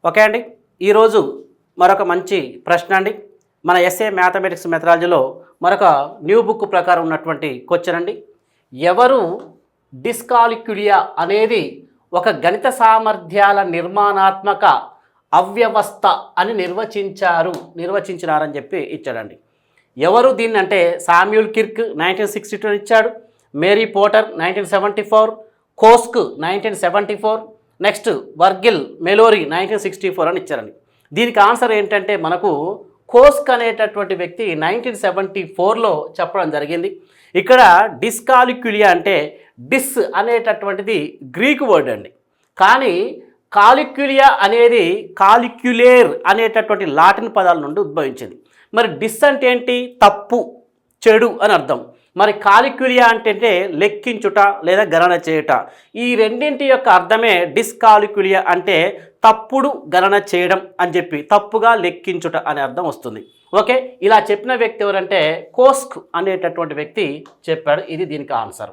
Okay అండి. ఈరోజు మరొక మంచి ప్రశ్న అండి. మన ఎస్ఏ మ్యాథమెటిక్స్ మెథడాలజీలో మరొక న్యూ బుక్ ప్రకారం ఉన్నటువంటి క్వశ్చన్ అండి. ఎవరు డిస్కాలిక్యులియా అనేది ఒక గణిత సామర్థ్యాల నిర్మాణాత్మక అవ్యవస్థ అని నిర్వచించినారని చెప్పి ఇచ్చాడండి. ఎవరు దీన్ని అంటే శామ్యూల్ కిర్క్ 1962 ఇచ్చాడు, మేరీ పోటర్ 1974, కోస్క్ 1974, నెక్స్ట్ వర్గిల్ మెలోరీ 1964 అని ఇచ్చారండి. దీనికి ఆన్సర్ ఏంటంటే మనకు కోస్క్ అనేటటువంటి వ్యక్తి 1974లో చెప్పడం జరిగింది. ఇక్కడ డిస్కాలిక్యులియా అంటే డిస్ అనేటటువంటిది గ్రీకు వర్డ్ అండి, కానీ కాలిక్యులియా అనేది కాలిక్యులేర్ అనేటటువంటి లాటిన్ పదాల నుండి ఉద్భవించింది. మరి డిస్ అంటే ఏంటి? తప్పు, చెడు అని అర్థం. మరి కాలిక్యులియా అంటే లెక్కించుట లేదా గణన చేయుట. ఈ రెండింటి యొక్క అర్థమే డిస్కాలిక్యులియా అంటే తప్పుడు గణన చేయడం అని చెప్పి, తప్పుగా లెక్కించుట అనే అర్థం వస్తుంది. ఓకే, ఇలా చెప్పిన వ్యక్తి ఎవరంటే కోస్క్ అనేటటువంటి వ్యక్తి చెప్పాడు. ఇది దీనికి ఆన్సర్.